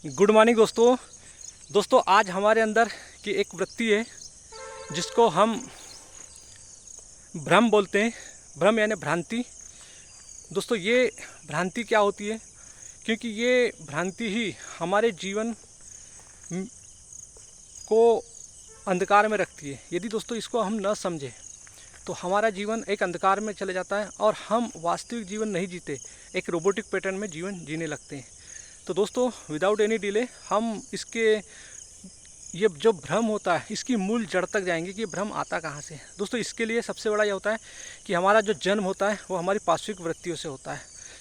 Good morning दोस्तों आज हमारे अंदर की एक वृत्ति है जिसको हम भ्रम बोलते हैं। भ्रम यानी भ्रांति। दोस्तों ये भ्रांति क्या होती है, क्योंकि ये भ्रांति ही हमारे जीवन को अंधकार में रखती है। यदि दोस्तों इसको हम न समझें तो हमारा जीवन एक अंधकार में चले जाता है और हम वास्तविक जीवन नहीं जीते, एक रोबोटिक पैटर्न में जीवन जीने लगते हैं। तो दोस्तों विदाउट एनी डिले हम ये जो भ्रम होता है इसकी मूल जड़ तक जाएंगे कि भ्रम आता कहाँ से। दोस्तों इसके लिए सबसे बड़ा ये होता है कि हमारा जो जन्म होता है वो हमारी पार्श्विक वृत्तियों से होता है,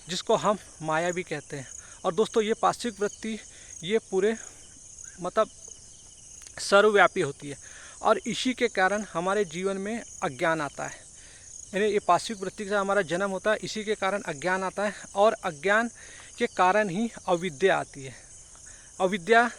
जिसको हम माया भी कहते हैं। और दोस्तों ये पार्श्विक वृत्ति ये पूरे सर्वव्यापी होती है और इसी के कारण हमारे जीवन में अज्ञान आता है। यानी ये पार्श्विक वृत्ति से हमारा जन्म होता है, इसी के कारण अज्ञान आता है और अज्ञान के कारण ही अविद्या आती है। अविद्या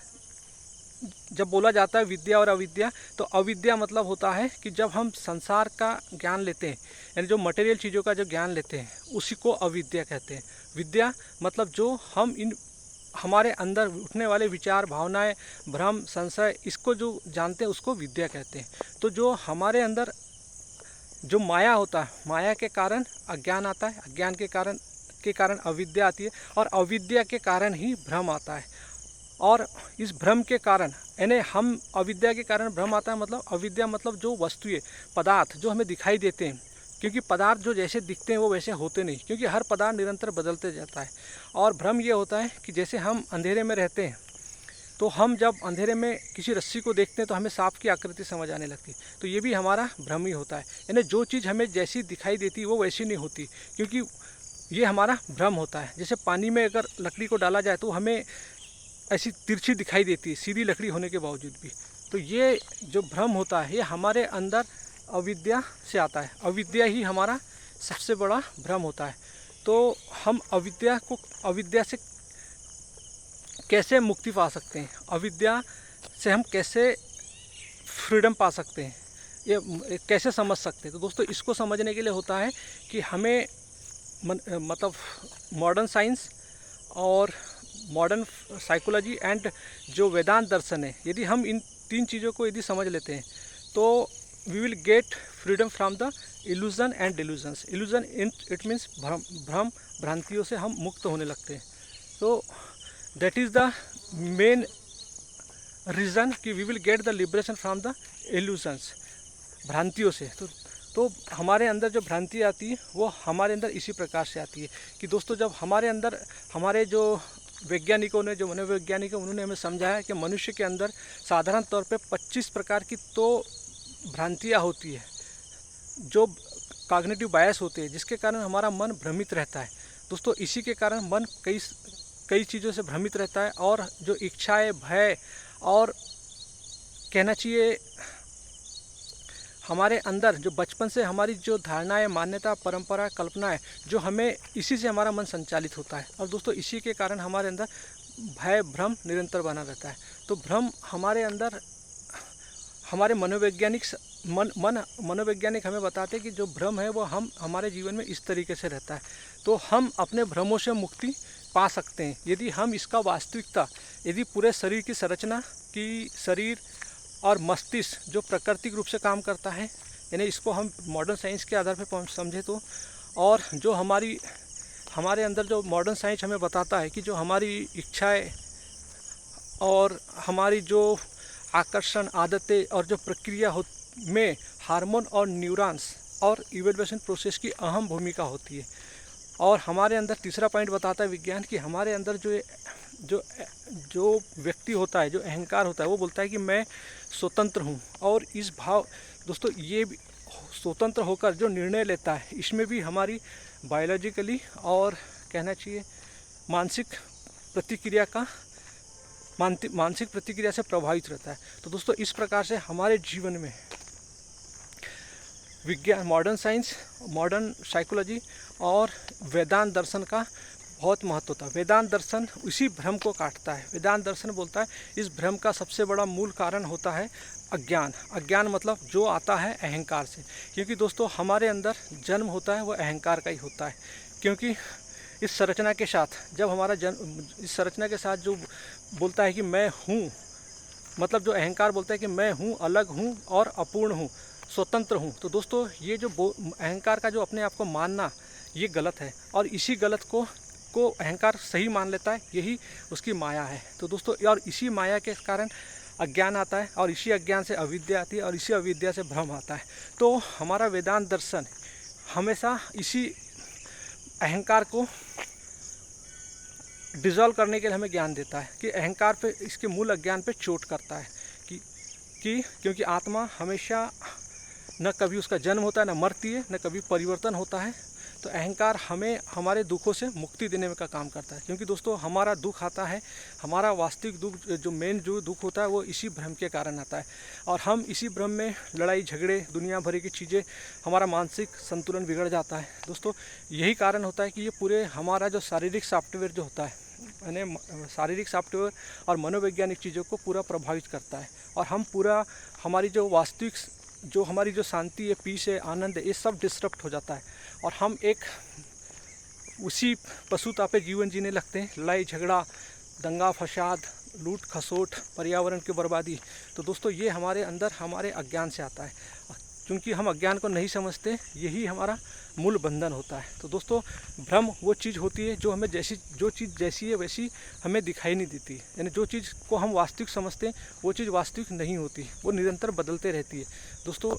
जब बोला जाता है विद्या और अविद्या, तो अविद्या मतलब होता है कि जब हम संसार का ज्ञान लेते हैं, यानी जो मटेरियल चीज़ों का जो ज्ञान लेते हैं उसी को अविद्या कहते हैं। विद्या मतलब जो हम हमारे अंदर उठने वाले विचार, भावनाएं, भ्रम, संशय, इसको जो जानते हैं उसको विद्या कहते हैं। तो जो हमारे अंदर जो माया होता है, माया के कारण अज्ञान आता है, अज्ञान के कारण अविद्या आती है और अविद्या के कारण ही भ्रम आता है। और इस भ्रम के कारण यानी हम अविद्या के कारण भ्रम आता है, मतलब अविद्या मतलब जो वस्तुएं, पदार्थ जो हमें दिखाई देते हैं, क्योंकि पदार्थ जो जैसे दिखते हैं वो वैसे होते नहीं, क्योंकि हर पदार्थ निरंतर बदलते जाता है। और भ्रम ये होता है कि जैसे हम अंधेरे में रहते हैं तो हम जब अंधेरे में किसी रस्सी को देखते हैं तो हमें सांप की आकृति समझ आने लगती है। तो ये भी हमारा भ्रम ही होता है, यानी जो चीज़ हमें जैसी दिखाई देती है वो वैसी नहीं होती, क्योंकि ये हमारा भ्रम होता है। जैसे पानी में अगर लकड़ी को डाला जाए तो हमें ऐसी तिरछी दिखाई देती है सीधी लकड़ी होने के बावजूद भी। तो ये जो भ्रम होता है ये हमारे अंदर अविद्या से आता है। अविद्या ही हमारा सबसे बड़ा भ्रम होता है। तो हम अविद्या से कैसे मुक्ति पा सकते हैं, अविद्या से हम कैसे फ्रीडम पा सकते हैं, ये कैसे समझ सकते हैं। तो दोस्तों इसको समझने के लिए होता है कि हमें मतलब मॉडर्न साइंस और मॉडर्न साइकोलॉजी एंड जो वेदांत दर्शन है, यदि हम इन तीन चीज़ों को यदि समझ लेते हैं तो we will get freedom from the illusion and delusions. Illusion it means भ्रम, भ्रांतियों से हम मुक्त होने लगते हैं। तो that is the main reason कि we will get the liberation from the illusions, भ्रांतियों से। तो हमारे अंदर जो भ्रांति आती है वो हमारे अंदर इसी प्रकार से आती है कि दोस्तों जब हमारे अंदर हमारे जो वैज्ञानिकों ने, जो मनोवैज्ञानिक है, उन्होंने हमें समझाया कि मनुष्य के अंदर साधारण तौर पे 25 प्रकार की तो भ्रांतियाँ होती है, जो कॉग्निटिव बायस होते हैं, जिसके कारण हमारा मन भ्रमित रहता है। दोस्तों इसी के कारण मन कई चीज़ों से भ्रमित रहता है और जो इच्छाएं, भय और कहना चाहिए हमारे अंदर जो बचपन से हमारी जो धारणाएं, मान्यता, परंपरा, कल्पनाएं, जो हमें इसी से हमारा मन संचालित होता है। और दोस्तों इसी के कारण हमारे अंदर भय, भ्रम निरंतर बना रहता है। तो भ्रम हमारे अंदर, हमारे मनोवैज्ञानिक हमें बताते हैं कि जो भ्रम है वो हमारे जीवन में इस तरीके से रहता है। तो हम अपने भ्रमों से मुक्ति पा सकते हैं यदि हम इसका वास्तविकता, यदि पूरे शरीर की संरचना की, शरीर और मस्तिष्क जो प्राकृतिक रूप से काम करता है, यानी इसको हम मॉडर्न साइंस के आधार पर समझे तो, और जो हमारे अंदर जो मॉडर्न साइंस हमें बताता है कि जो हमारी इच्छाएं और हमारी जो आकर्षण, आदतें और जो प्रक्रिया में हार्मोन और न्यूरॉन्स और इवोल्यूशन प्रोसेस की अहम भूमिका होती है। और हमारे अंदर तीसरा पॉइंट बताता है विज्ञान कि हमारे अंदर जो व्यक्ति होता है, जो अहंकार होता है, वो बोलता है कि मैं स्वतंत्र हूँ। और इस भाव दोस्तों ये स्वतंत्र होकर जो निर्णय लेता है, इसमें भी हमारी बायोलॉजिकली और कहना चाहिए मानसिक प्रतिक्रिया से प्रभावित रहता है। तो दोस्तों इस प्रकार से हमारे जीवन में विज्ञान, मॉडर्न साइंस, मॉडर्न साइकोलॉजी और वेदांत दर्शन का बहुत महत्व होता है। वेदांत दर्शन इसी भ्रम को काटता है। वेदांत दर्शन बोलता है इस भ्रम का सबसे बड़ा मूल कारण होता है अज्ञान। अज्ञान मतलब जो आता है अहंकार से, क्योंकि दोस्तों हमारे अंदर जन्म होता है वो अहंकार का ही होता है। क्योंकि इस संरचना के साथ जब हमारा जन्म, इस संरचना के साथ जो बोलता है कि मैं हूँ, मतलब जो अहंकार बोलता है कि मैं हूँ, अलग हूँ और अपूर्ण हूँ, स्वतंत्र हूँ। तो दोस्तों ये जो अहंकार का जो अपने आप को मानना, ये गलत है, और इसी गलत को अहंकार सही मान लेता है, यही उसकी माया है। तो दोस्तों, और इसी माया के कारण अज्ञान आता है, और इसी अज्ञान से अविद्या आती है, और इसी अविद्या से भ्रम आता है। तो हमारा वेदांत दर्शन हमेशा इसी अहंकार को डिज़ोल्व करने के लिए हमें ज्ञान देता है कि अहंकार पे, इसके मूल अज्ञान पे चोट करता है कि क्योंकि आत्मा हमेशा न कभी उसका जन्म होता है, न मरती है, न कभी परिवर्तन होता है। तो अहंकार हमें हमारे दुखों से मुक्ति देने में का काम करता है, क्योंकि दोस्तों हमारा दुख आता है, हमारा वास्तविक दुख, जो मेन जो दुख होता है वो इसी भ्रम के कारण आता है। और हम इसी भ्रम में लड़ाई झगड़े, दुनिया भर की चीज़ें, हमारा मानसिक संतुलन बिगड़ जाता है। दोस्तों यही कारण होता है कि ये पूरे हमारा जो शारीरिक सॉफ्टवेयर जो होता है, यानी शारीरिक सॉफ्टवेयर और मनोवैज्ञानिक चीज़ों को पूरा प्रभावित करता है, और हम पूरा हमारी जो वास्तविक, जो हमारी जो शांति है, पीस है, आनंद है, ये सब डिस्टर्ब हो जाता है, और हम एक उसी पशुता पे जीवन जीने लगते हैं, लड़ाई झगड़ा, दंगा फसाद, लूट खसोट, पर्यावरण की बर्बादी। तो दोस्तों ये हमारे अंदर, हमारे अज्ञान से आता है, क्योंकि हम अज्ञान को नहीं समझते, यही हमारा मूल बंधन होता है। तो दोस्तों भ्रम वो चीज़ होती है जो हमें जो चीज़ जैसी है वैसी हमें दिखाई नहीं देती, यानी जो चीज़ को हम वास्तविक समझते हैं वो चीज़ वास्तविक नहीं होती, वो निरंतर बदलते रहती है। दोस्तों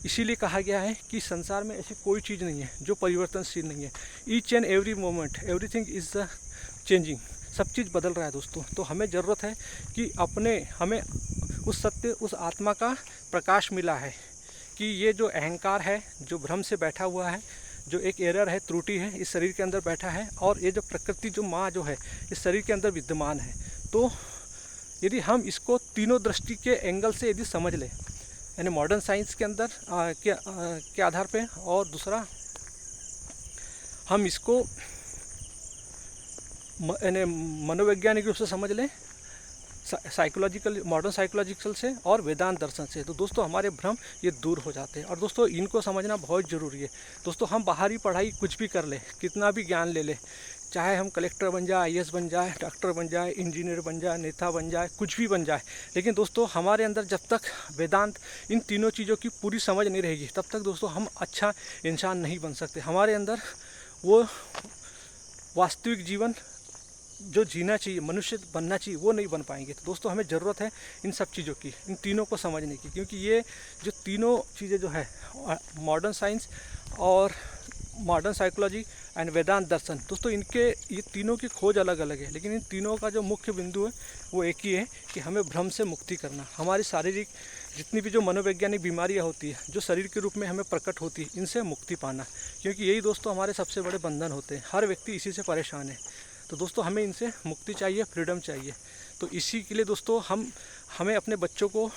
इसीलिए कहा गया है कि संसार में ऐसी कोई चीज़ नहीं है जो परिवर्तनशील नहीं है। Each and every moment everything is changing, सब चीज़ बदल रहा है दोस्तों। तो हमें ज़रूरत है कि हमें उस सत्य, उस आत्मा का प्रकाश मिला है कि ये जो अहंकार है, जो भ्रम से बैठा हुआ है, जो एक एरर है, त्रुटि है, इस शरीर के अंदर बैठा है, और ये जो प्रकृति, जो माँ जो है, इस शरीर के अंदर विद्यमान है। तो यदि हम इसको तीनों दृष्टि के एंगल से यदि समझ लें, यानी मॉडर्न साइंस के अंदर के आधार पे, और दूसरा हम इसको यानी मनोवैज्ञानिक रूप से समझ लें, साइकोलॉजिकल, मॉडर्न साइकोलॉजिकल से और वेदांत दर्शन से, तो दोस्तों हमारे भ्रम ये दूर हो जाते हैं। और दोस्तों इनको समझना बहुत ज़रूरी है। दोस्तों हम बाहरी पढ़ाई कुछ भी कर ले, कितना भी ज्ञान ले ले, चाहे हम कलेक्टर बन जाए, IAS बन जाए, डॉक्टर बन जाए, इंजीनियर बन जाए, नेता बन जाए, कुछ भी बन जाए, लेकिन दोस्तों हमारे अंदर जब तक वेदांत, इन तीनों चीज़ों की पूरी समझ नहीं रहेगी, तब तक दोस्तों हम अच्छा इंसान नहीं बन सकते। हमारे अंदर वो वास्तविक जीवन जो जीना चाहिए, मनुष्य बनना चाहिए, वो नहीं बन पाएंगे। तो दोस्तों हमें ज़रूरत है इन सब चीज़ों की, इन तीनों को समझने की, क्योंकि ये जो तीनों चीज़ें जो है, मॉडर्न साइंस और मॉडर्न साइकोलॉजी एंड वेदांत दर्शन, दोस्तों इनके ये तीनों की खोज अलग अलग है, लेकिन इन तीनों का जो मुख्य बिंदु है वो एक ही है कि हमें भ्रम से मुक्ति करना। हमारी शारीरिक जितनी भी जो मनोवैज्ञानिक बीमारियां होती है, जो शरीर के रूप में हमें प्रकट होती है, इनसे मुक्ति पाना, क्योंकि यही दोस्तों हमारे सबसे बड़े बंधन होते हैं। हर व्यक्ति इसी से परेशान है। तो दोस्तों हमें इनसे मुक्ति चाहिए, फ्रीडम चाहिए। तो इसी के लिए दोस्तों हमें अपने बच्चों को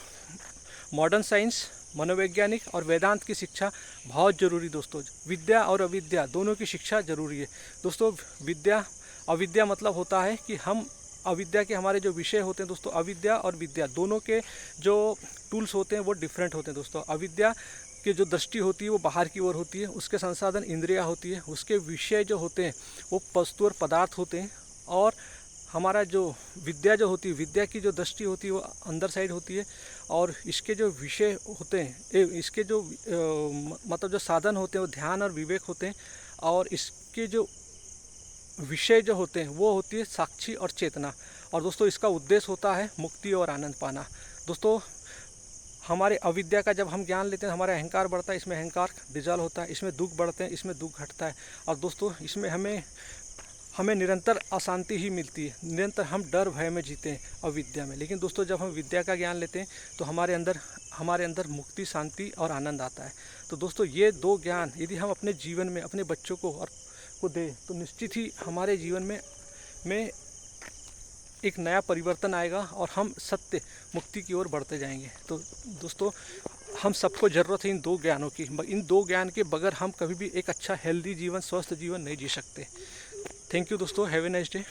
मॉडर्न साइंस, मनोवैज्ञानिक और वेदांत की शिक्षा बहुत ज़रूरी। दोस्तों विद्या और अविद्या दोनों की शिक्षा ज़रूरी है। दोस्तों अविद्या मतलब होता है कि हम अविद्या के हमारे जो विषय होते हैं दोस्तों, अविद्या और विद्या दोनों के जो टूल्स होते हैं वो डिफरेंट होते हैं दोस्तों। अविद्या की जो दृष्टि होती है वो बाहर की ओर होती है, उसके संसाधन इंद्रियां होती है, उसके विषय जो होते हैं वो वस्तु और पदार्थ होते हैं, और हमारा जो विद्या जो होती है, विद्या की जो दृष्टि होती है वो अंदर साइड होती है, और इसके जो विषय होते हैं, इसके जो मतलब जो साधन होते हैं वो ध्यान और विवेक होते हैं, और इसके जो विषय जो होते हैं वो होती है साक्षी और चेतना। और दोस्तों इसका उद्देश्य होता है मुक्ति और आनंद पाना। दोस्तों हमारे अविद्या का जब हम ज्ञान लेते हैं, हमारा अहंकार बढ़ता है, इसमें अहंकार डिजॉल्व होता है, इसमें दुख बढ़ते हैं, इसमें दुख घटता है, और दोस्तों इसमें हमें निरंतर अशांति ही मिलती है, निरंतर हम डर भय में जीते हैं अविद्या में। लेकिन दोस्तों जब हम विद्या का ज्ञान लेते हैं तो हमारे अंदर मुक्ति, शांति और आनंद आता है। तो दोस्तों ये दो ज्ञान यदि हम अपने जीवन में अपने बच्चों को दें तो निश्चित ही हमारे जीवन में एक नया परिवर्तन आएगा, और हम सत्य मुक्ति की ओर बढ़ते जाएंगे। तो दोस्तों हम सबको ज़रूरत है इन दो ज्ञानों की। इन दो ज्ञान के बगैर हम कभी भी एक अच्छा हेल्दी जीवन, स्वस्थ जीवन नहीं जी सकते। थैंक यू दोस्तों, हैव ए नाइस डे।